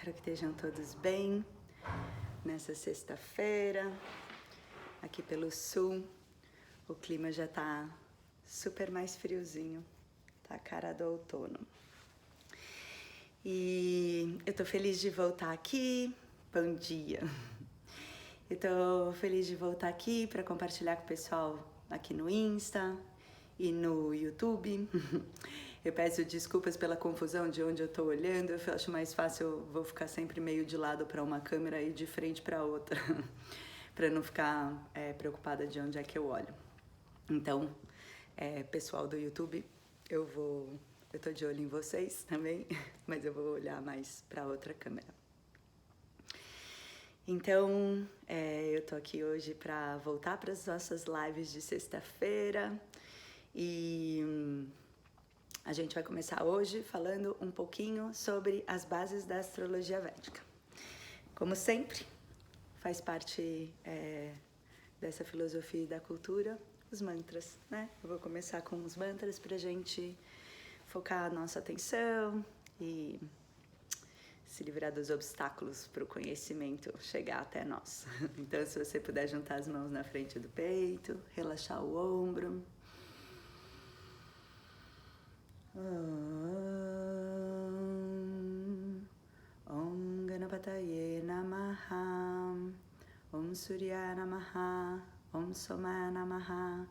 espero que estejam todos bem nessa sexta-feira. Aqui pelo sul, o clima já tá super mais friozinho, tá a cara do outono. E eu tô feliz de voltar aqui. Bom dia! Eu tô feliz de voltar aqui para compartilhar com o pessoal aqui no Insta e no YouTube. Eu peço desculpas pela confusão de onde eu tô olhando, eu acho mais fácil, eu vou ficar sempre meio de lado para uma câmera e de frente para outra, para não ficar preocupada de onde é que eu olho. Então, pessoal do YouTube, eu tô de olho em vocês também, mas eu vou olhar mais para outra câmera. Então, eu tô aqui hoje para voltar para as nossas lives de sexta-feira e a gente vai começar hoje falando um pouquinho sobre as bases da astrologia védica. Como sempre, faz parte dessa filosofia e da cultura, os mantras, né? Eu vou começar com os mantras pra gente focar a nossa atenção e se livrar dos obstáculos para o conhecimento chegar até nós. Então, se você puder juntar as mãos na frente do peito, relaxar o ombro. Om Ganapataye Namaha, Om Surya Namaha, Om Soma Namaha,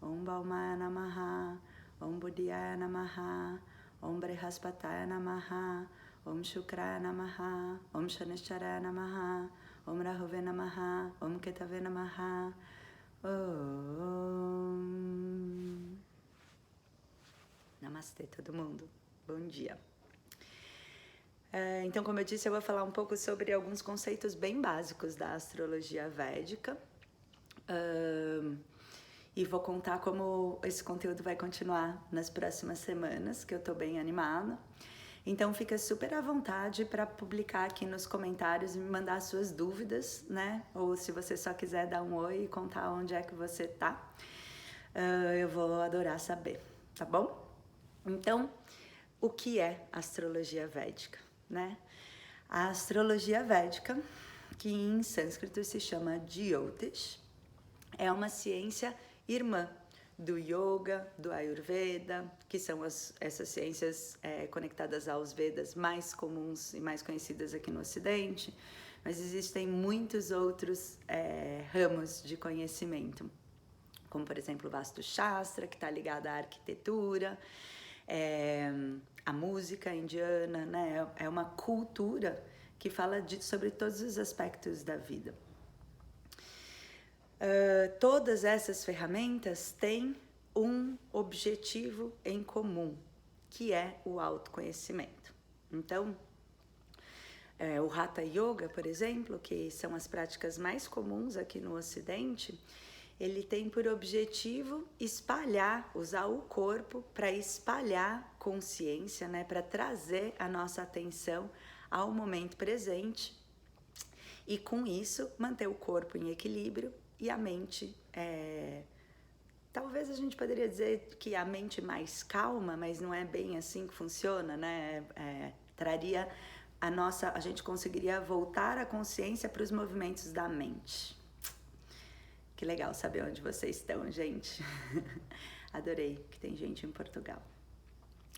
Om Bauma Namaha, Om Buddhya Namaha, Om Brihaspataya Namaha, Om Shukra Namaha, Om Shanishara Namaha, Om Rahuve Namaha, Om Ketave Namaha, Om. Namastê, todo mundo. Bom dia. Então, como eu disse, eu vou falar um pouco sobre alguns conceitos bem básicos da astrologia védica. E vou contar como esse conteúdo vai continuar nas próximas semanas, que eu tô bem animada. Então, fica super à vontade para publicar aqui nos comentários e me mandar suas dúvidas, né? Ou se você só quiser dar um oi e contar onde é que você tá, eu vou adorar saber, tá bom? Então, o que é astrologia védica, né? A astrologia védica, que em sânscrito se chama Jyotish, é uma ciência irmã do yoga, do ayurveda, que são essas ciências conectadas aos Vedas mais comuns e mais conhecidas aqui no Ocidente, mas existem muitos outros ramos de conhecimento, como por exemplo o Vastu Shastra, que está ligado à arquitetura, a música indiana, né? É uma cultura que fala sobre todos os aspectos da vida. Todas essas ferramentas têm um objetivo em comum, que é o autoconhecimento. Então, o Hatha Yoga, por exemplo, que são as práticas mais comuns aqui no Ocidente, ele tem por objetivo usar o corpo para espalhar consciência, né, para trazer a nossa atenção ao momento presente e com isso manter o corpo em equilíbrio e a mente, talvez a gente poderia dizer que a mente mais calma, mas não é bem assim que funciona, né? Traria a gente conseguiria voltar a consciência para os movimentos da mente. Que legal saber onde vocês estão, gente. Adorei que tem gente em Portugal.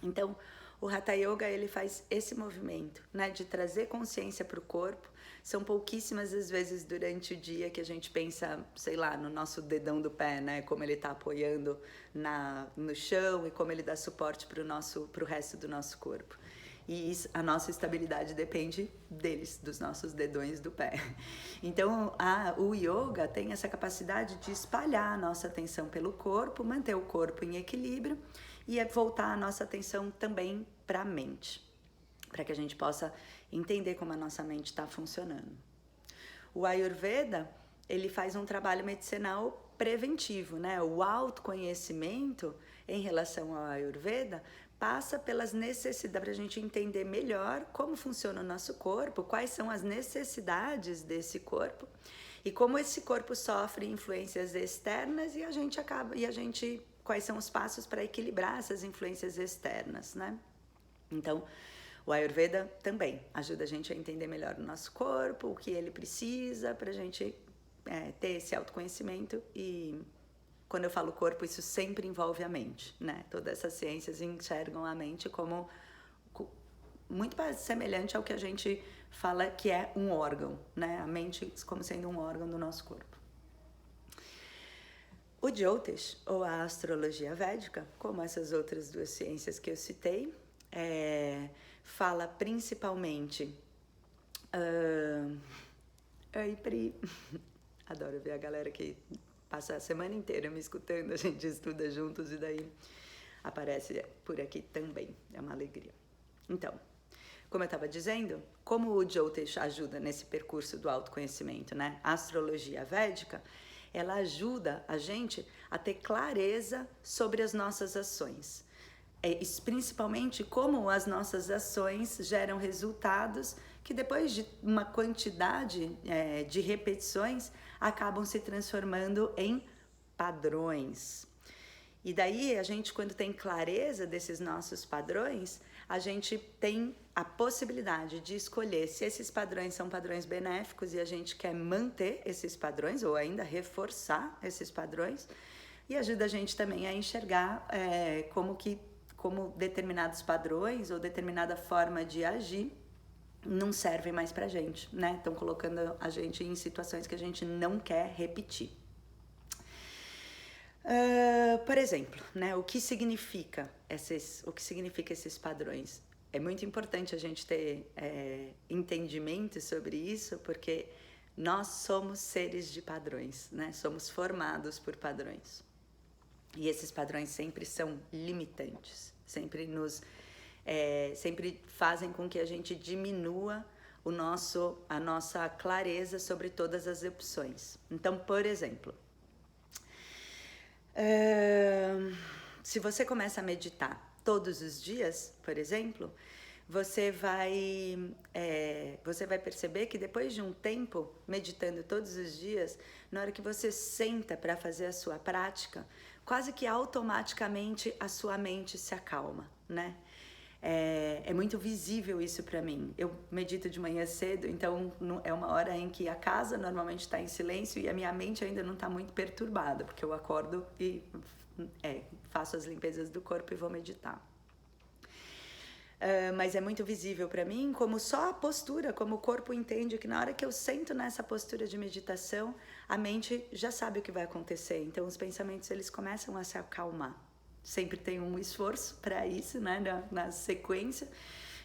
Então, o Hatha Yoga, ele faz esse movimento, né, de trazer consciência para o corpo. São pouquíssimas as vezes durante o dia que a gente pensa, sei lá, no nosso dedão do pé, né, como ele está apoiando no chão e como ele dá suporte para o resto do nosso corpo. E a nossa estabilidade depende deles, dos nossos dedões do pé. Então, o yoga tem essa capacidade de espalhar a nossa atenção pelo corpo, manter o corpo em equilíbrio e voltar a nossa atenção também para a mente, para que a gente possa entender como a nossa mente está funcionando. O Ayurveda, ele faz um trabalho medicinal preventivo, né? O autoconhecimento em relação ao Ayurveda passa pelas necessidades, para a gente entender melhor como funciona o nosso corpo, quais são as necessidades desse corpo e como esse corpo sofre influências externas e quais são os passos para equilibrar essas influências externas, né? Então, O Ayurveda também ajuda a gente a entender melhor o nosso corpo, o que ele precisa pra gente ter esse autoconhecimento. E quando eu falo corpo, isso sempre envolve a mente, né? Todas essas ciências enxergam a mente como muito semelhante ao que a gente fala que é um órgão, né? A mente como sendo um órgão do nosso corpo. O Jyotish, ou a astrologia védica, como essas outras duas ciências que eu citei, fala principalmente... Oi, Pri! Adoro ver a galera que passa a semana inteira me escutando, a gente estuda juntos e daí aparece por aqui também, é uma alegria. Então, como eu estava dizendo, como o Jyotish ajuda nesse percurso do autoconhecimento, né? A astrologia védica, ela ajuda a gente a ter clareza sobre as nossas ações. Principalmente como as nossas ações geram resultados que depois de uma quantidade de repetições acabam se transformando em padrões. E daí a gente, quando tem clareza desses nossos padrões, a gente tem a possibilidade de escolher se esses padrões são padrões benéficos e a gente quer manter esses padrões ou ainda reforçar esses padrões, e ajuda a gente também a enxergar como determinados padrões ou determinada forma de agir não servem mais pra gente, né? Estão colocando a gente em situações que a gente não quer repetir. Por exemplo, né, o que significa esses padrões? É muito importante a gente ter entendimento sobre isso, porque nós somos seres de padrões, né? Somos formados por padrões. E esses padrões sempre são limitantes, sempre fazem com que a gente diminua a nossa clareza sobre todas as opções. Então, por exemplo, se você começa a meditar todos os dias, por exemplo, você vai perceber que depois de um tempo meditando todos os dias, na hora que você senta para fazer a sua prática, quase que automaticamente a sua mente se acalma, né? É muito visível isso para mim. Eu medito de manhã cedo, então é uma hora em que a casa normalmente está em silêncio e a minha mente ainda não está muito perturbada, porque eu acordo e faço as limpezas do corpo e vou meditar. Mas é muito visível para mim como só a postura, como o corpo entende que na hora que eu sento nessa postura de meditação, a mente já sabe o que vai acontecer. Então os pensamentos eles começam a se acalmar. Sempre tem um esforço para isso, né, na sequência,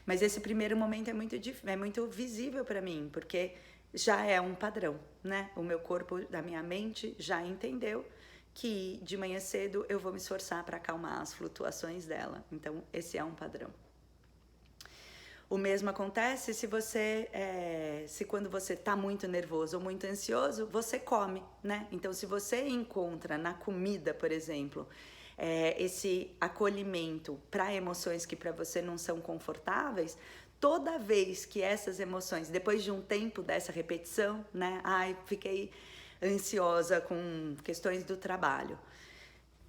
mas esse primeiro momento é muito visível para mim, porque já é um padrão, né? O meu corpo, da minha mente, já entendeu que de manhã cedo eu vou me esforçar para acalmar as flutuações dela. Então, esse é um padrão. O mesmo acontece se quando você está muito nervoso ou muito ansioso, você come, né? Então, se você encontra na comida, por exemplo, esse acolhimento para emoções que para você não são confortáveis, toda vez que essas emoções, depois de um tempo dessa repetição, né? Fiquei ansiosa com questões do trabalho,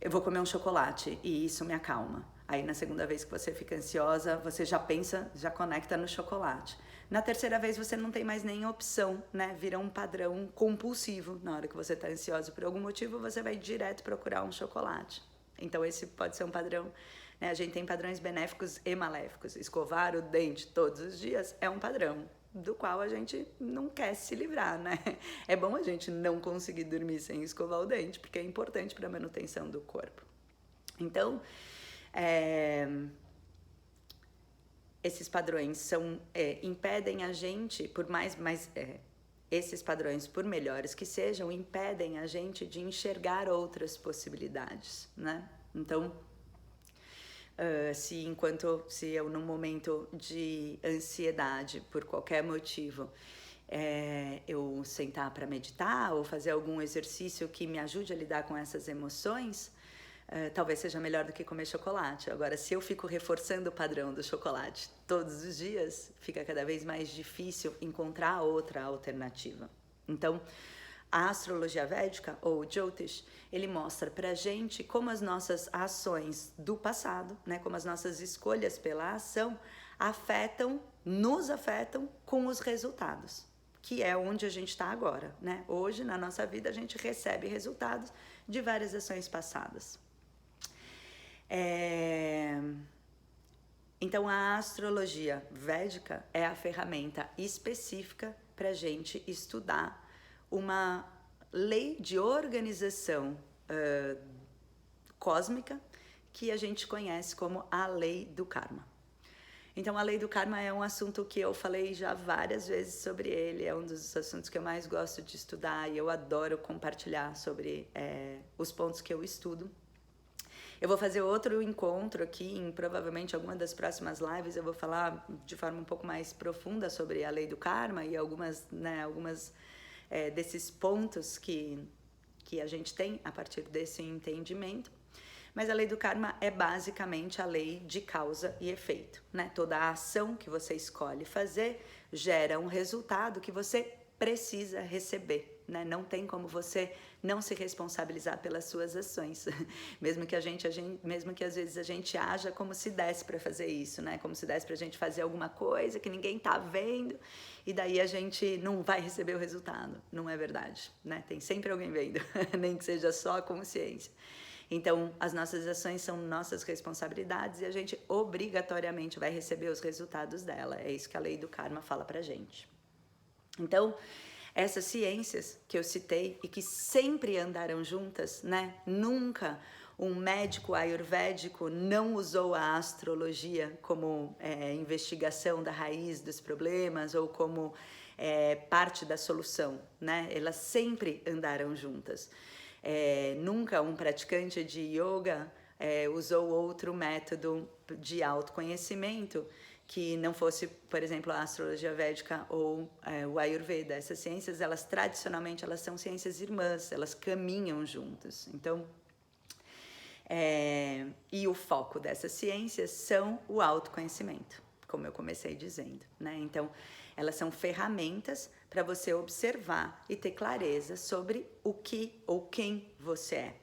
eu vou comer um chocolate e isso me acalma. Aí na segunda vez que você fica ansiosa, você já pensa, já conecta no chocolate. Na terceira vez você não tem mais nem opção, né? Vira um padrão compulsivo. Na hora que você está ansioso por algum motivo, você vai direto procurar um chocolate. Então esse pode ser um padrão, né? A gente tem padrões benéficos e maléficos. Escovar o dente todos os dias é um padrão do qual a gente não quer se livrar, né? É bom a gente não conseguir dormir sem escovar o dente, porque é importante para a manutenção do corpo. Então, esses padrões impedem a gente, esses padrões, por melhores que sejam, impedem a gente de enxergar outras possibilidades, né? Então, se eu num momento de ansiedade, por qualquer motivo, eu sentar para meditar ou fazer algum exercício que me ajude a lidar com essas emoções, talvez seja melhor do que comer chocolate. Agora, se eu fico reforçando o padrão do chocolate todos os dias, fica cada vez mais difícil encontrar outra alternativa. Então, a astrologia védica, ou o Jyotish, ele mostra pra gente como as nossas ações do passado, né, como as nossas escolhas pela ação, nos afetam com os resultados, que é onde a gente está agora, né? Hoje, na nossa vida, a gente recebe resultados de várias ações passadas. Então, a astrologia védica é a ferramenta específica para a gente estudar uma lei de organização cósmica que a gente conhece como a lei do karma. Então, a lei do karma é um assunto que eu falei já várias vezes sobre ele, é um dos assuntos que eu mais gosto de estudar e eu adoro compartilhar sobre os pontos que eu estudo. Eu vou fazer outro encontro aqui, em provavelmente alguma das próximas lives, eu vou falar de forma um pouco mais profunda sobre a lei do karma e algumas desses pontos que a gente tem a partir desse entendimento. Mas a lei do karma é basicamente a lei de causa e efeito, né? Toda a ação que você escolhe fazer gera um resultado que você precisa receber, né? Não tem como você não se responsabilizar pelas suas ações, mesmo que às vezes a gente haja como se desse para fazer isso, né? Como se desse para a gente fazer alguma coisa que ninguém tá vendo e daí a gente não vai receber o resultado. Não é verdade, né? Tem sempre alguém vendo, nem que seja só a consciência. Então, as nossas ações são nossas responsabilidades e a gente obrigatoriamente vai receber os resultados dela. É isso que a lei do karma fala pra gente. Então, essas ciências que eu citei e que sempre andaram juntas, né? Nunca um médico ayurvédico não usou a astrologia como investigação da raiz dos problemas ou como parte da solução, né? Elas sempre andaram juntas. Nunca um praticante de yoga usou outro método de autoconhecimento que não fosse, por exemplo, a astrologia védica ou o Ayurveda. Essas ciências, tradicionalmente, elas são ciências irmãs, elas caminham juntas. Então, e o foco dessas ciências são o autoconhecimento, como eu comecei dizendo, né? Então, elas são ferramentas para você observar e ter clareza sobre o que ou quem você é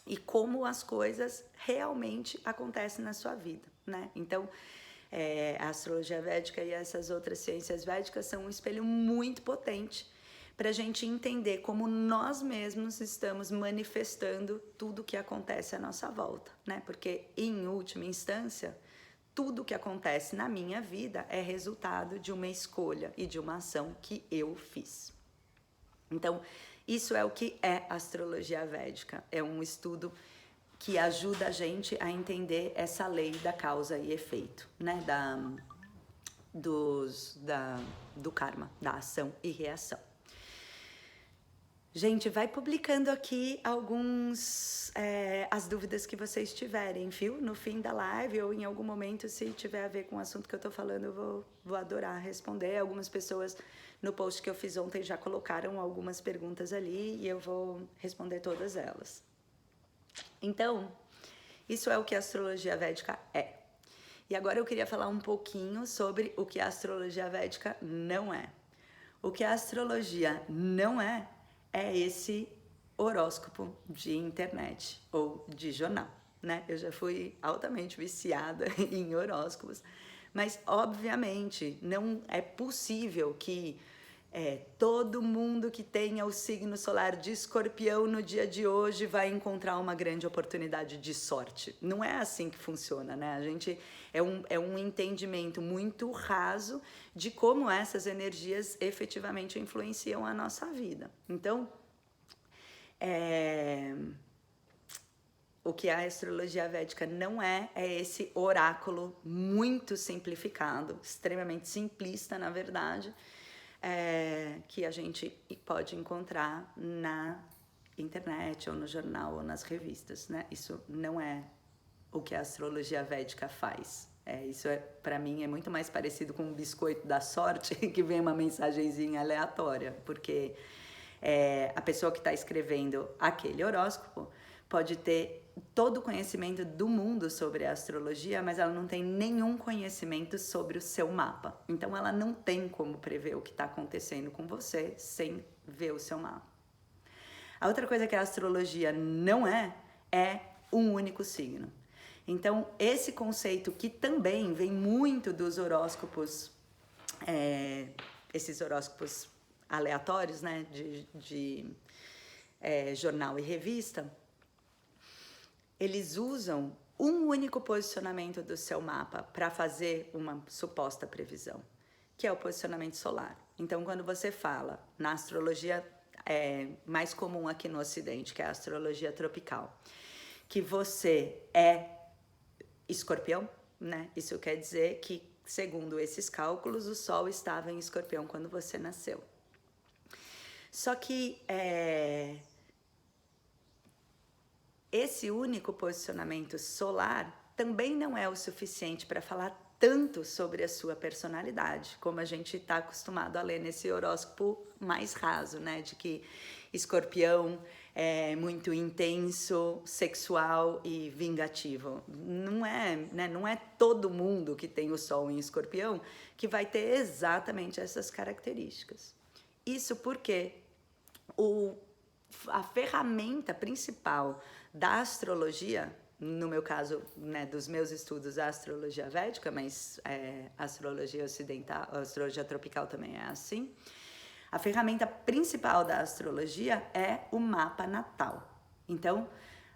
e como as coisas realmente acontecem na sua vida, né? Então, a astrologia védica e essas outras ciências védicas são um espelho muito potente para a gente entender como nós mesmos estamos manifestando tudo que acontece à nossa volta, né? Porque, em última instância, tudo que acontece na minha vida é resultado de uma escolha e de uma ação que eu fiz. Então, isso é o que é astrologia védica. É um estudo que ajuda a gente a entender essa lei da causa e efeito, né? Do karma, da ação e reação. Gente, vai publicando aqui as dúvidas que vocês tiverem, viu? No fim da live ou em algum momento, se tiver a ver com o assunto que eu tô falando, eu vou adorar responder. Algumas pessoas no post que eu fiz ontem já colocaram algumas perguntas ali e eu vou responder todas elas. Então, isso é o que a astrologia védica é. E agora eu queria falar um pouquinho sobre o que a astrologia védica não é. O que a astrologia não é esse horóscopo de internet ou de jornal, né? Eu já fui altamente viciada em horóscopos, mas obviamente não é possível que todo mundo que tenha o signo solar de Escorpião no dia de hoje vai encontrar uma grande oportunidade de sorte. Não é assim que funciona, né? A gente é um entendimento muito raso de como essas energias efetivamente influenciam a nossa vida. Então, o que a astrologia védica não é esse oráculo muito simplificado, extremamente simplista, na verdade, que a gente pode encontrar na internet ou no jornal ou nas revistas, né? Isso não é o que a astrologia védica faz. Isso para mim é muito mais parecido com um biscoito da sorte que vem uma mensagenzinha aleatória, porque a pessoa que está escrevendo aquele horóscopo pode ter todo o conhecimento do mundo sobre a astrologia, mas ela não tem nenhum conhecimento sobre o seu mapa. Então, ela não tem como prever o que está acontecendo com você sem ver o seu mapa. A outra coisa que a astrologia não é um único signo. Então, esse conceito que também vem muito dos horóscopos, esses horóscopos aleatórios, né, de jornal e revista, eles usam um único posicionamento do seu mapa para fazer uma suposta previsão, que é o posicionamento solar. Então, quando você fala na astrologia mais comum aqui no Ocidente, que é a astrologia tropical, que você é Escorpião, né? Isso quer dizer que, segundo esses cálculos, o Sol estava em Escorpião quando você nasceu. Só que esse único posicionamento solar também não é o suficiente para falar tanto sobre a sua personalidade, como a gente está acostumado a ler nesse horóscopo mais raso, né? De que Escorpião é muito intenso, sexual e vingativo. Não é, né? Não é todo mundo que tem o Sol em Escorpião que vai ter exatamente essas características. Isso porque a ferramenta principal da astrologia, no meu caso, né, dos meus estudos, a astrologia védica, mas a astrologia ocidental, a astrologia tropical também é assim. A ferramenta principal da astrologia é o mapa natal. Então,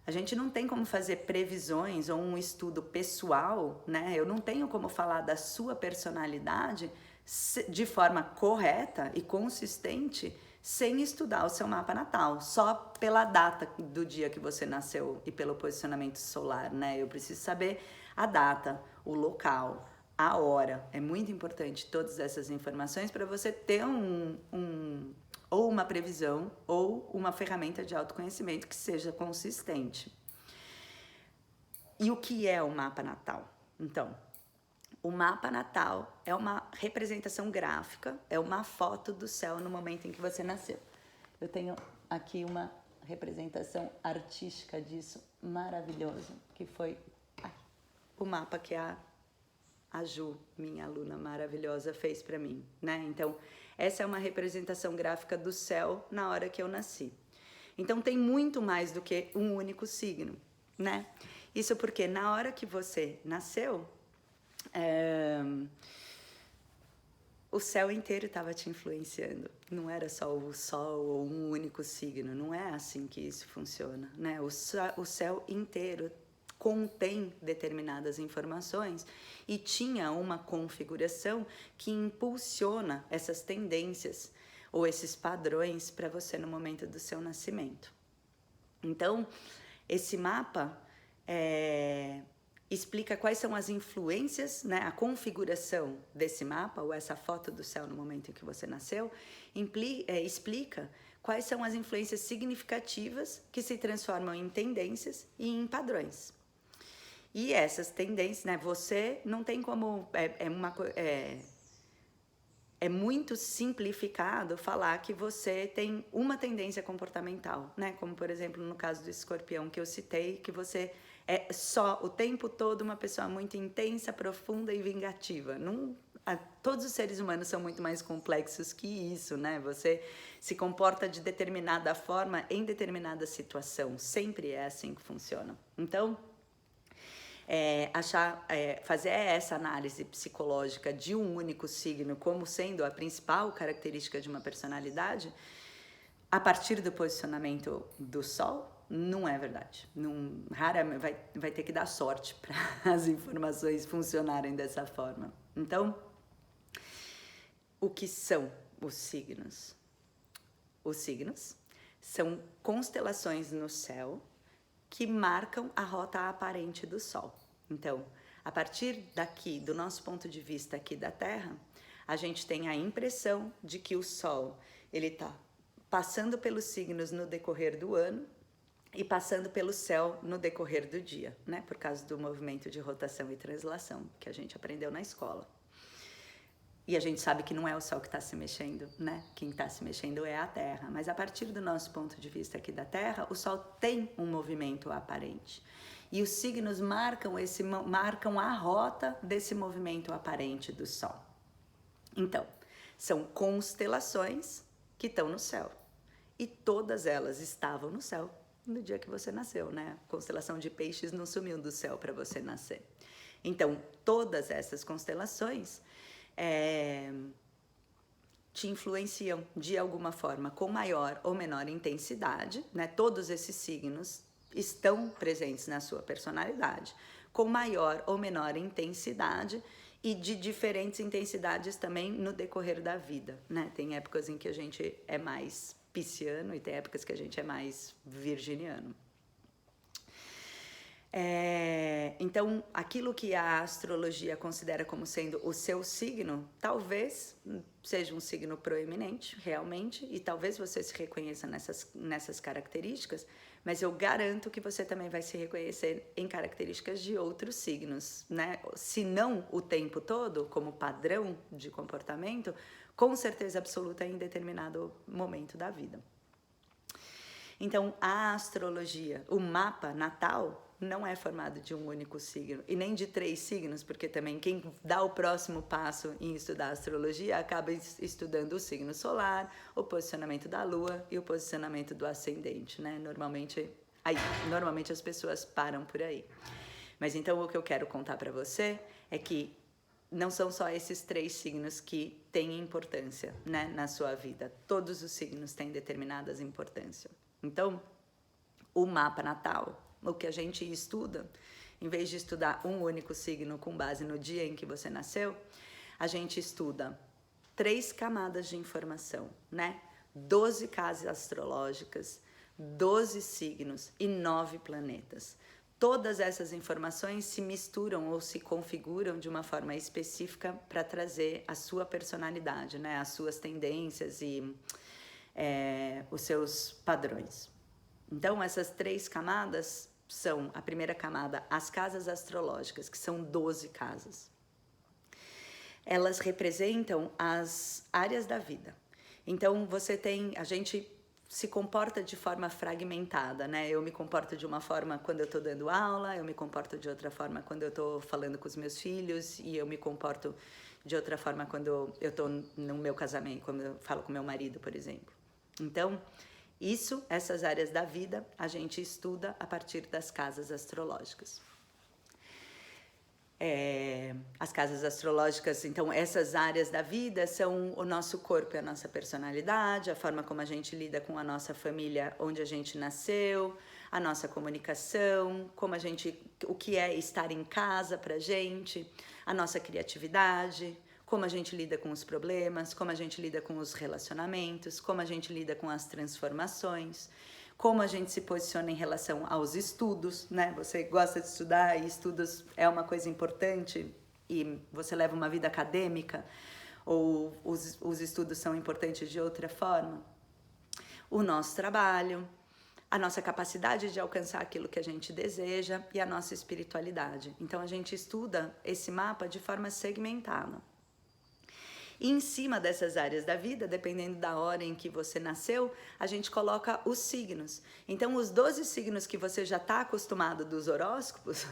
a gente não tem como fazer previsões ou um estudo pessoal, né? Eu não tenho como falar da sua personalidade de forma correta e consistente sem estudar o seu mapa natal, só pela data do dia que você nasceu e pelo posicionamento solar, né? Eu preciso saber a data, o local, a hora. É muito importante todas essas informações para você ter ou uma previsão ou uma ferramenta de autoconhecimento que seja consistente. E o que é o mapa natal? Então, o mapa natal é uma representação gráfica, é uma foto do céu no momento em que você nasceu. Eu tenho aqui uma representação artística disso, maravilhoso, que foi o mapa que a Ju, minha aluna maravilhosa, fez para mim, né? Então, essa é uma representação gráfica do céu na hora que eu nasci. Então, tem muito mais do que um único signo, né? Isso porque na hora que você nasceu, o céu inteiro estava te influenciando. Não era só o Sol ou um único signo. Não é assim que isso funciona, né? O céu inteiro contém determinadas informações e tinha uma configuração que impulsiona essas tendências ou esses padrões para você no momento do seu nascimento. Então, esse mapa explica quais são as influências, né? A configuração desse mapa, ou essa foto do céu no momento em que você nasceu, explica quais são as influências significativas que se transformam em tendências e em padrões. E essas tendências, né? Você não tem como... É muito simplificado falar que você tem uma tendência comportamental, né? Como, por exemplo, no caso do escorpião que eu citei, que você é só o tempo todo uma pessoa muito intensa, profunda e vingativa. Todos os seres humanos são muito mais complexos que isso, né? Você se comporta de determinada forma em determinada situação. Sempre é assim que funciona. Então, fazer essa análise psicológica de um único signo como sendo a principal característica de uma personalidade, a partir do posicionamento do Sol, não é verdade. Raramente vai ter que dar sorte para as informações funcionarem dessa forma. Então, o que são os signos? Os signos são constelações no céu que marcam a rota aparente do Sol. Então, a partir daqui, do nosso ponto de vista aqui da Terra, a gente tem a impressão de que o Sol ele está passando pelos signos no decorrer do ano e passando pelo céu no decorrer do dia, né? Por causa do movimento de rotação e translação que a gente aprendeu na escola. E a gente sabe que não é o Sol que está se mexendo, né? Quem está se mexendo é a Terra. Mas a partir do nosso ponto de vista aqui da Terra, o Sol tem um movimento aparente. E os signos marcam a rota desse movimento aparente do Sol. Então, são constelações que estão no céu. E todas elas estavam no céu no dia que você nasceu, né? A constelação de Peixes não sumiu do céu para você nascer. Então, todas essas constelações te influenciam de alguma forma com maior ou menor intensidade, né? Todos esses signos estão presentes na sua personalidade, com maior ou menor intensidade e de diferentes intensidades também no decorrer da vida, né? Tem épocas em que a gente é mais pisciano e tem épocas que a gente é mais virginiano. Então, aquilo que a astrologia considera como sendo o seu signo, talvez seja um signo proeminente, realmente, e talvez você se reconheça nessas características, mas eu garanto que você também vai se reconhecer em características de outros signos, né? Se não o tempo todo, como padrão de comportamento, com certeza absoluta em determinado momento da vida. Então, a astrologia, o mapa natal, não é formado de um único signo e nem de 3 signos, porque também quem dá o próximo passo em estudar astrologia acaba estudando o signo solar, o posicionamento da lua e o posicionamento do ascendente, né? Normalmente as pessoas param por aí. Mas então o que eu quero contar para você é que não são só esses 3 signos que têm importância, né, na sua vida. Todos os signos têm determinadas importâncias. Então, o mapa natal, o que a gente estuda, em vez de estudar um único signo com base no dia em que você nasceu, a gente estuda 3 camadas de informação, né? 12 casas astrológicas, 12 signos e 9 planetas. Todas essas informações se misturam ou se configuram de uma forma específica para trazer a sua personalidade, né? As suas tendências e os seus padrões. Então, essas 3 camadas são, a primeira camada, as casas astrológicas, que são 12 casas. Elas representam as áreas da vida. Então, a gente se comporta de forma fragmentada, né? Eu me comporto de uma forma quando eu estou dando aula, eu me comporto de outra forma quando eu estou falando com os meus filhos, e eu me comporto de outra forma quando eu estou no meu casamento, quando eu falo com meu marido, por exemplo. Então, essas áreas da vida, a gente estuda a partir das casas astrológicas. As casas astrológicas, então, essas áreas da vida são o nosso corpo e a nossa personalidade, a forma como a gente lida com a nossa família onde a gente nasceu, a nossa comunicação, o que é estar em casa pra gente, a nossa criatividade, como a gente lida com os problemas, como a gente lida com os relacionamentos, como a gente lida com as transformações, como a gente se posiciona em relação aos estudos, né? Você gosta de estudar e estudos é uma coisa importante e você leva uma vida acadêmica ou os estudos são importantes de outra forma. O nosso trabalho, a nossa capacidade de alcançar aquilo que a gente deseja e a nossa espiritualidade. Então a gente estuda esse mapa de forma segmentada. E em cima dessas áreas da vida, dependendo da hora em que você nasceu, a gente coloca os signos. Então, os 12 signos que você já está acostumado dos horóscopos,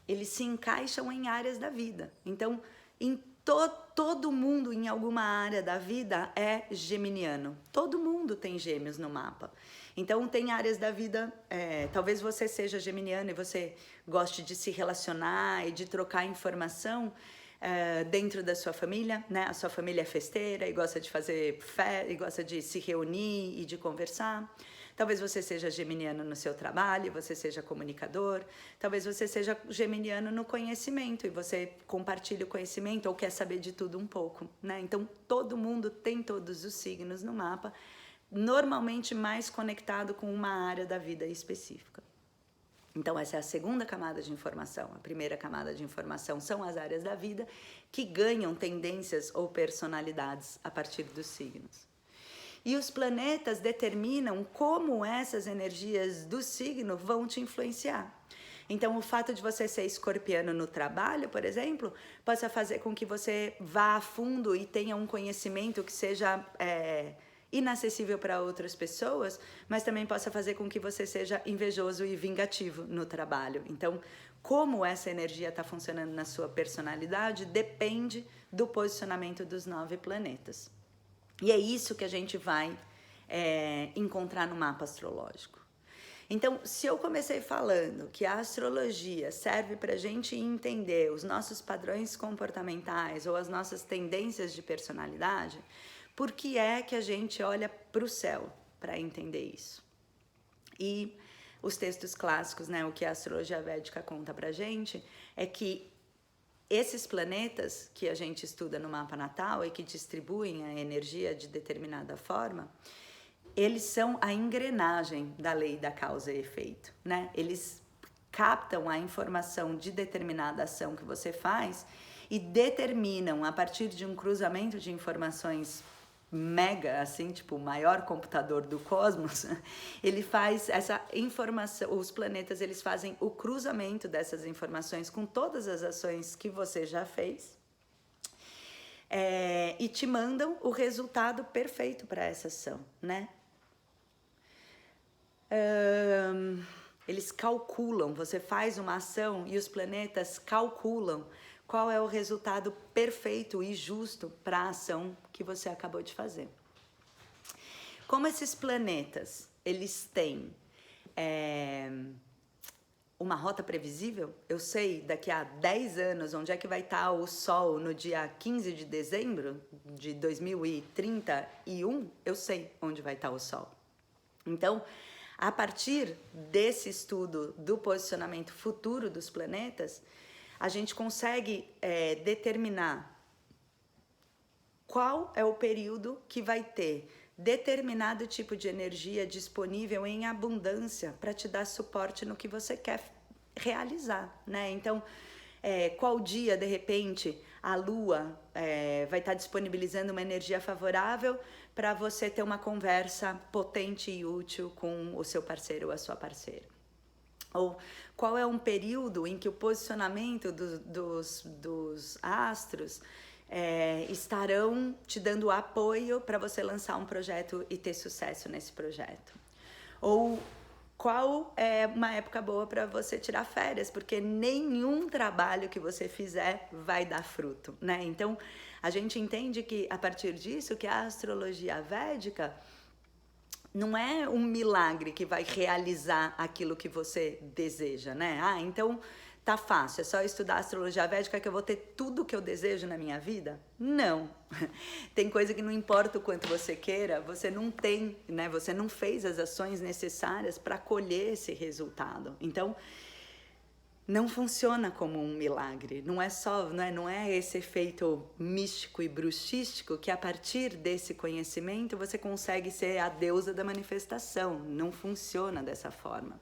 eles se encaixam em áreas da vida. Então, todo mundo em alguma área da vida é geminiano. Todo mundo tem gêmeos no mapa. Então, tem áreas da vida, talvez você seja geminiano e você goste de se relacionar e de trocar informação, dentro da sua família, né? A sua família é festeira e gosta de fazer e gosta de se reunir e de conversar. Talvez você seja geminiano no seu trabalho, você seja comunicador. Talvez você seja geminiano no conhecimento e você compartilha o conhecimento ou quer saber de tudo um pouco, né? Então, todo mundo tem todos os signos no mapa, normalmente mais conectado com uma área da vida específica. Então, essa é a segunda camada de informação. A primeira camada de informação são as áreas da vida que ganham tendências ou personalidades a partir dos signos. E os planetas determinam como essas energias do signo vão te influenciar. Então, o fato de você ser escorpiano no trabalho, por exemplo, possa fazer com que você vá a fundo e tenha um conhecimento que seja inacessível para outras pessoas, mas também possa fazer com que você seja invejoso e vingativo no trabalho. Então, como essa energia está funcionando na sua personalidade depende do posicionamento dos 9 planetas. E é isso que a gente vai encontrar no mapa astrológico. Então, se eu comecei falando que a astrologia serve para a gente entender os nossos padrões comportamentais ou as nossas tendências de personalidade, por que é que a gente olha para o céu para entender isso? E os textos clássicos, né, o que a astrologia védica conta pra gente, é que esses planetas que a gente estuda no mapa natal e que distribuem a energia de determinada forma, eles são a engrenagem da lei da causa e efeito, né? Eles captam a informação de determinada ação que você faz e determinam, a partir de um cruzamento de informações mega, assim, tipo o maior computador do cosmos, ele faz essa informação, os planetas, eles fazem o cruzamento dessas informações com todas as ações que você já fez, e te mandam o resultado perfeito para essa ação, né? Eles calculam, você faz uma ação e os planetas calculam qual é o resultado perfeito e justo para a ação que você acabou de fazer. Como esses planetas, eles têm uma rota previsível, eu sei daqui a 10 anos onde é que vai estar o Sol no dia 15 de dezembro de 2031, eu sei onde vai estar o Sol. Então, a partir desse estudo do posicionamento futuro dos planetas, a gente consegue determinar qual é o período que vai ter determinado tipo de energia disponível em abundância para te dar suporte no que você quer realizar, né? Então, qual dia, de repente, a Lua vai estar disponibilizando uma energia favorável para você ter uma conversa potente e útil com o seu parceiro ou a sua parceira. Ou qual é um período em que o posicionamento dos astros estarão te dando apoio para você lançar um projeto e ter sucesso nesse projeto. Ou qual é uma época boa para você tirar férias, porque nenhum trabalho que você fizer vai dar fruto, né? Então, a gente entende que, a partir disso, que a astrologia védica não é um milagre que vai realizar aquilo que você deseja, né? Então tá fácil, é só estudar astrologia védica que eu vou ter tudo que eu desejo na minha vida? Não. Tem coisa que não importa o quanto você queira, você não tem, né? Você não fez as ações necessárias para colher esse resultado. Então, não funciona como um milagre, não é esse efeito místico e bruxístico que a partir desse conhecimento você consegue ser a deusa da manifestação, não funciona dessa forma.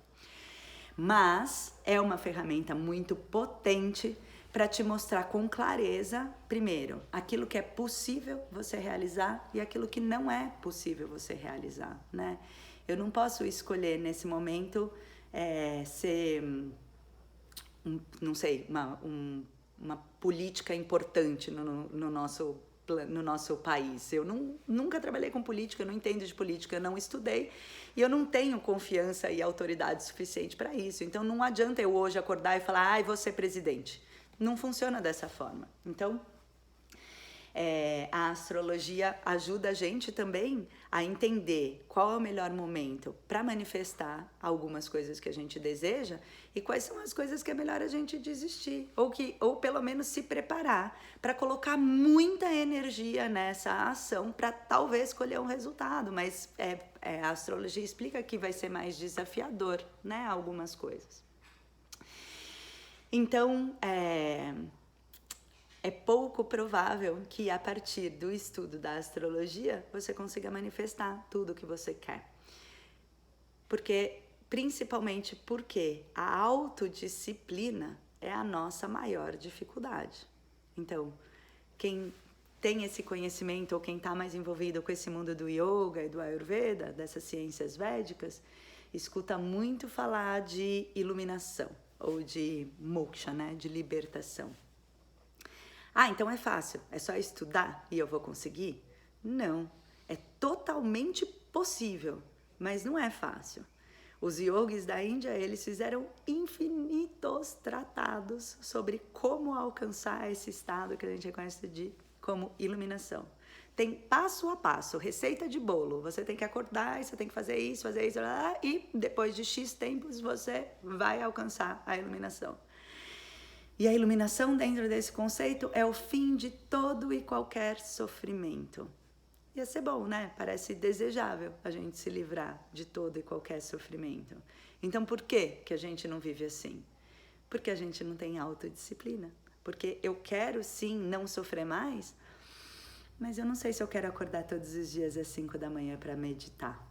Mas é uma ferramenta muito potente para te mostrar com clareza, primeiro, aquilo que é possível você realizar e aquilo que não é possível você realizar, né? Eu não posso escolher nesse momento ser não sei, uma política importante no nosso país. Eu nunca trabalhei com política, eu não entendo de política, eu não estudei e eu não tenho confiança e autoridade suficiente para isso. Então não adianta eu hoje acordar e falar, vou ser presidente. Não funciona dessa forma. Então, a astrologia ajuda a gente também a entender qual é o melhor momento para manifestar algumas coisas que a gente deseja e quais são as coisas que é melhor a gente desistir ou pelo menos se preparar para colocar muita energia nessa ação para talvez colher um resultado, mas a astrologia explica que vai ser mais desafiador, né, algumas coisas. Então, é pouco provável que a partir do estudo da astrologia você consiga manifestar tudo o que você quer. Principalmente porque a autodisciplina é a nossa maior dificuldade. Então, quem tem esse conhecimento ou quem está mais envolvido com esse mundo do yoga e do ayurveda, dessas ciências védicas, escuta muito falar de iluminação ou de moksha, né, de libertação. Então é fácil, é só estudar e eu vou conseguir? Não, é totalmente possível, mas não é fácil. Os yogis da Índia, eles fizeram infinitos tratados sobre como alcançar esse estado que a gente como iluminação. Tem passo a passo, receita de bolo. Você tem que acordar e você tem que fazer isso, e depois de X tempos você vai alcançar a iluminação. E a iluminação dentro desse conceito é o fim de todo e qualquer sofrimento. Ia ser bom, né? Parece desejável a gente se livrar de todo e qualquer sofrimento. Então por que a gente não vive assim? Porque a gente não tem autodisciplina. Porque eu quero sim não sofrer mais, mas eu não sei se eu quero acordar todos os dias às 5 da manhã para meditar.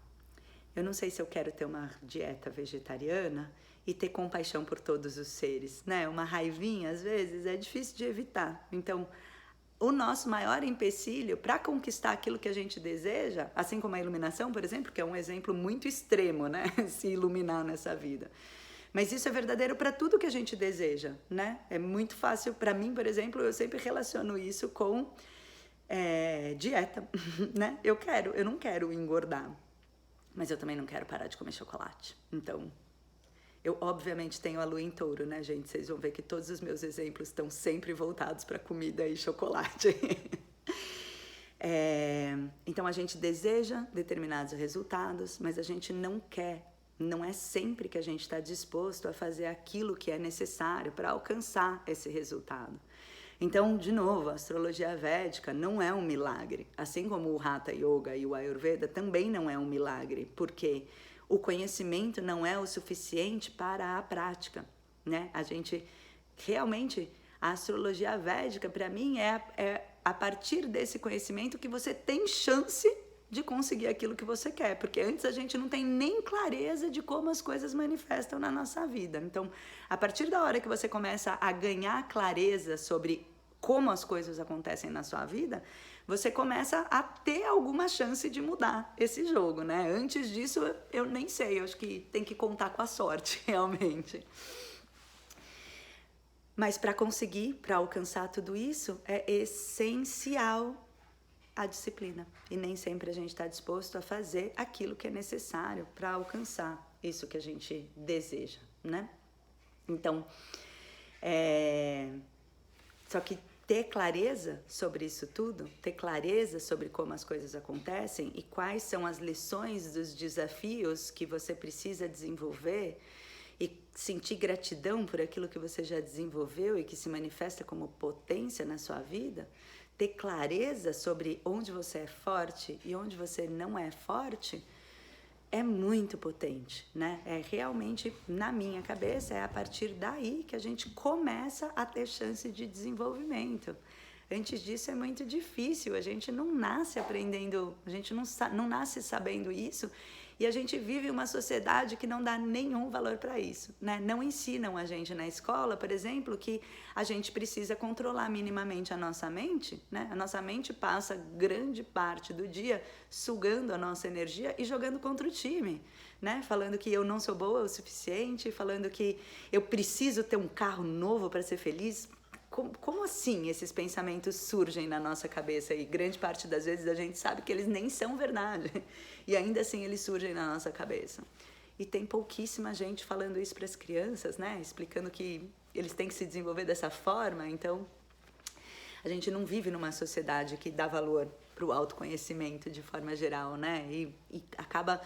Eu não sei se eu quero ter uma dieta vegetariana e ter compaixão por todos os seres, né? Uma raivinha, às vezes, é difícil de evitar. Então, o nosso maior empecilho para conquistar aquilo que a gente deseja, assim como a iluminação, por exemplo, que é um exemplo muito extremo, né? Se iluminar nessa vida. Mas isso é verdadeiro para tudo que a gente deseja, né? É muito fácil, para mim, por exemplo, eu sempre relaciono isso com dieta, né? Eu não quero engordar, mas eu também não quero parar de comer chocolate. Então, eu obviamente tenho a lua em touro, né, gente? Vocês vão ver que todos os meus exemplos estão sempre voltados para comida e chocolate. Então a gente deseja determinados resultados, mas a gente não quer. Não é sempre que a gente está disposto a fazer aquilo que é necessário para alcançar esse resultado. Então, de novo, a astrologia védica não é um milagre. Assim como o Hatha Yoga e o Ayurveda também não é um milagre, porque o conhecimento não é o suficiente para a prática, né? A gente, realmente, a astrologia védica, para mim, é a partir desse conhecimento que você tem chance de conseguir aquilo que você quer, porque antes a gente não tem nem clareza de como as coisas manifestam na nossa vida. Então, a partir da hora que você começa a ganhar clareza sobre como as coisas acontecem na sua vida, você começa a ter alguma chance de mudar esse jogo, né? Antes disso, eu nem sei, eu acho que tem que contar com a sorte, realmente. Mas para conseguir, para alcançar tudo isso, é essencial a disciplina. E nem sempre a gente está disposto a fazer aquilo que é necessário para alcançar isso que a gente deseja, né? Então, só que ter clareza sobre isso tudo, ter clareza sobre como as coisas acontecem e quais são as lições dos desafios que você precisa desenvolver e sentir gratidão por aquilo que você já desenvolveu e que se manifesta como potência na sua vida, ter clareza sobre onde você é forte e onde você não é forte, é muito potente, né? É realmente, na minha cabeça, é a partir daí que a gente começa a ter chance de desenvolvimento. Antes disso é muito difícil, a gente não nasce aprendendo, a gente não nasce sabendo isso, e a gente vive uma sociedade que não dá nenhum valor para isso, né? Não ensinam a gente na escola, por exemplo, que a gente precisa controlar minimamente a nossa mente, né? A nossa mente passa grande parte do dia sugando a nossa energia e jogando contra o time, né? Falando que eu não sou boa o suficiente, falando que eu preciso ter um carro novo para ser feliz. Como assim esses pensamentos surgem na nossa cabeça e grande parte das vezes a gente sabe que eles nem são verdade e ainda assim eles surgem na nossa cabeça. E tem pouquíssima gente falando isso para as crianças, né? Explicando que eles têm que se desenvolver dessa forma. Então, a gente não vive numa sociedade que dá valor para o autoconhecimento de forma geral, né? E acaba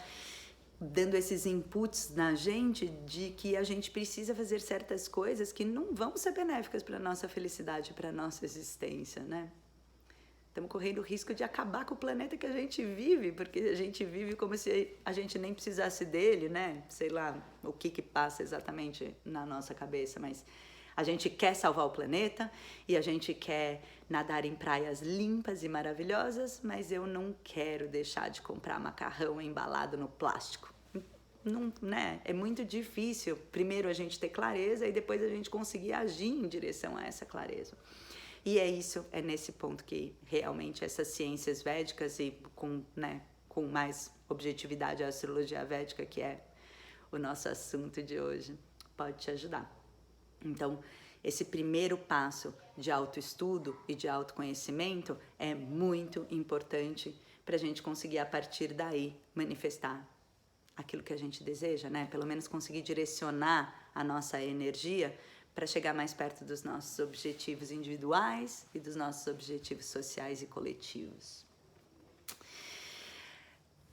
dando esses inputs na gente de que a gente precisa fazer certas coisas que não vão ser benéficas para a nossa felicidade, para a nossa existência, né? Estamos correndo o risco de acabar com o planeta que a gente vive, porque a gente vive como se a gente nem precisasse dele, né? Sei lá o que passa exatamente na nossa cabeça, mas a gente quer salvar o planeta e a gente quer nadar em praias limpas e maravilhosas, mas eu não quero deixar de comprar macarrão embalado no plástico. Não, né? É muito difícil, primeiro a gente ter clareza e depois a gente conseguir agir em direção a essa clareza. E é nesse ponto que realmente essas ciências védicas e com mais objetividade a astrologia védica, que é o nosso assunto de hoje, pode te ajudar. Então, esse primeiro passo de autoestudo e de autoconhecimento é muito importante para a gente conseguir, a partir daí, manifestar aquilo que a gente deseja, né? Pelo menos conseguir direcionar a nossa energia para chegar mais perto dos nossos objetivos individuais e dos nossos objetivos sociais e coletivos.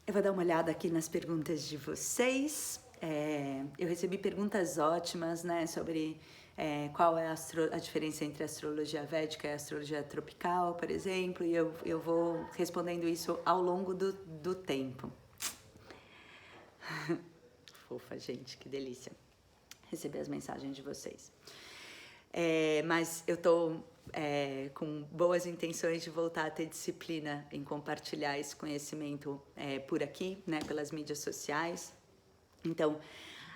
Eu vou dar uma olhada aqui nas perguntas de vocês. Eu recebi perguntas ótimas, né, sobre qual é a diferença entre a astrologia védica e a astrologia tropical, por exemplo, e eu vou respondendo isso ao longo do tempo. Fofa, gente, que delícia receber as mensagens de vocês. Mas eu tô com boas intenções de voltar a ter disciplina em compartilhar esse conhecimento por aqui, né, pelas mídias sociais. Então,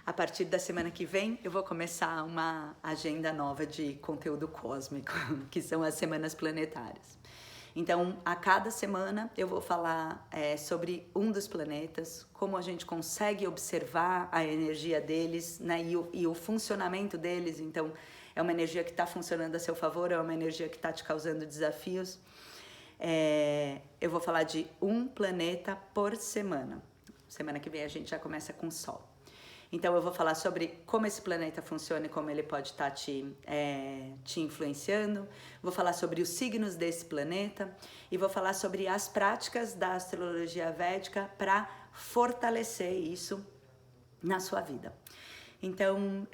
a partir da semana que vem, eu vou começar uma agenda nova de conteúdo cósmico, que são as semanas planetárias. Então, a cada semana eu vou falar sobre um dos planetas, como a gente consegue observar a energia deles, né, e o funcionamento deles. Então, é uma energia que está funcionando a seu favor, é uma energia que está te causando desafios. Eu vou falar de um planeta por semana. Semana que vem a gente já começa com o Sol. Então, eu vou falar sobre como esse planeta funciona e como ele pode estar te influenciando. Vou falar sobre os signos desse planeta e vou falar sobre as práticas da astrologia védica para fortalecer isso na sua vida. Então,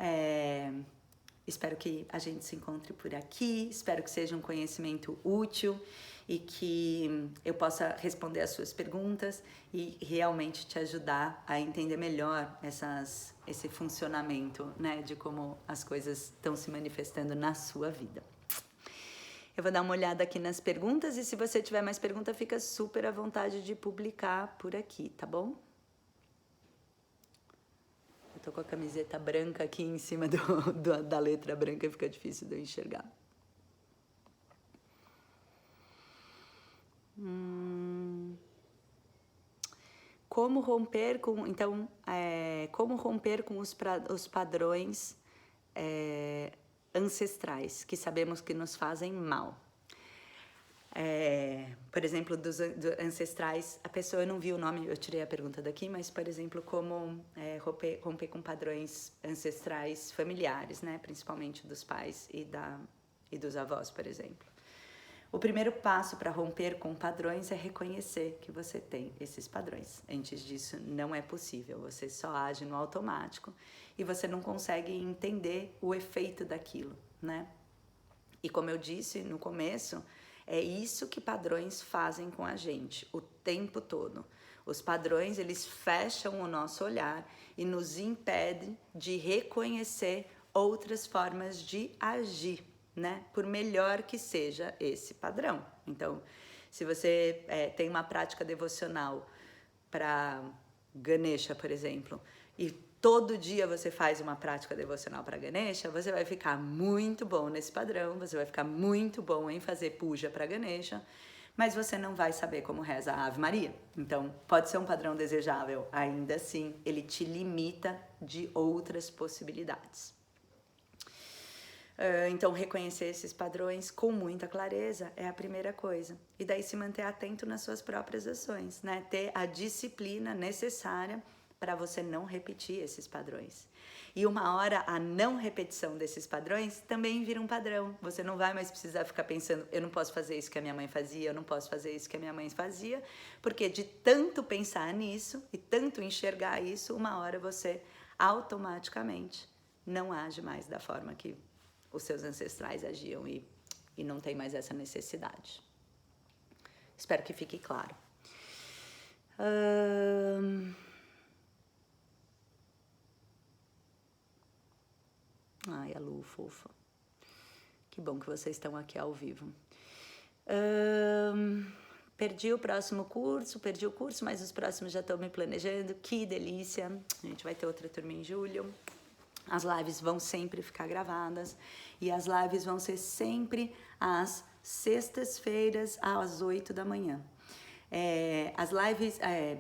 espero que a gente se encontre por aqui, espero que seja um conhecimento útil e que eu possa responder as suas perguntas e realmente te ajudar a entender melhor esse funcionamento, né, de como as coisas estão se manifestando na sua vida. Eu vou dar uma olhada aqui nas perguntas e se você tiver mais pergunta, fica super à vontade de publicar por aqui, tá bom? Eu tô com a camiseta branca aqui em cima da letra branca e fica difícil de eu enxergar. Como romper com... Então, como romper com os padrões ancestrais que sabemos que nos fazem mal. Por exemplo, dos ancestrais, a pessoa, eu não vi o nome, eu tirei a pergunta daqui, mas, por exemplo, como romper com padrões ancestrais familiares, né? Principalmente dos pais e dos avós, por exemplo. O primeiro passo para romper com padrões é reconhecer que você tem esses padrões. Antes disso, não é possível. Você só age no automático e você não consegue entender o efeito daquilo, né? E como eu disse no começo, é isso que padrões fazem com a gente o tempo todo. Os padrões, eles fecham o nosso olhar e nos impedem de reconhecer outras formas de agir, né? Por melhor que seja esse padrão. Então, se você tem uma prática devocional para Ganesha, por exemplo, e todo dia você faz uma prática devocional para Ganesha, você vai ficar muito bom nesse padrão, você vai ficar muito bom em fazer puja para Ganesha, mas você não vai saber como reza a Ave Maria. Então, pode ser um padrão desejável, ainda assim, ele te limita de outras possibilidades. Então, reconhecer esses padrões com muita clareza é a primeira coisa. E daí se manter atento nas suas próprias ações, né? Ter a disciplina necessária para você não repetir esses padrões. E uma hora a não repetição desses padrões também vira um padrão. Você não vai mais precisar ficar pensando, eu não posso fazer isso que a minha mãe fazia, eu não posso fazer isso que a minha mãe fazia, porque de tanto pensar nisso e tanto enxergar isso, uma hora você automaticamente não age mais da forma que os seus ancestrais agiam e não tem mais essa necessidade. Espero que fique claro. Ai, a Lu, fofa. Que bom que vocês estão aqui ao vivo. Perdi o próximo curso, perdi o curso, mas os próximos já estão me planejando. Que delícia! A gente vai ter outra turma em julho. As lives vão sempre ficar gravadas e as lives vão ser sempre às sextas-feiras, às 8 da manhã. As lives,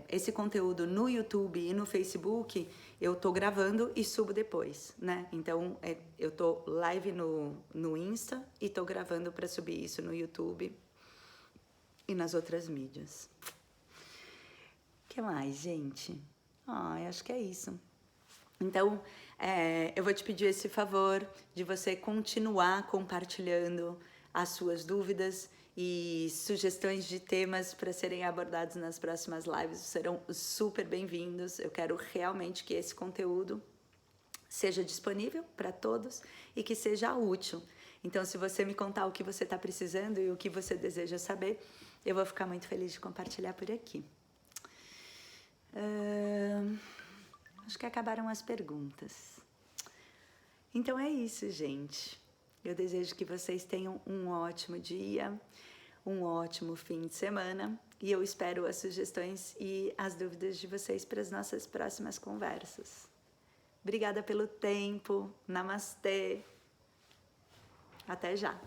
esse conteúdo no YouTube e no Facebook, eu tô gravando e subo depois, né? Então, eu tô live no Insta e tô gravando para subir isso no YouTube e nas outras mídias. O que mais, gente? Acho que é isso. Então, eu vou te pedir esse favor de você continuar compartilhando as suas dúvidas e sugestões de temas para serem abordados nas próximas lives serão super bem-vindos. Eu quero realmente que esse conteúdo seja disponível para todos e que seja útil. Então, se você me contar o que você está precisando e o que você deseja saber, eu vou ficar muito feliz de compartilhar por aqui. Acho que acabaram as perguntas. Então é isso, gente. Eu desejo que vocês tenham um ótimo dia, um ótimo fim de semana e eu espero as sugestões e as dúvidas de vocês para as nossas próximas conversas. Obrigada pelo tempo. Namastê. Até já.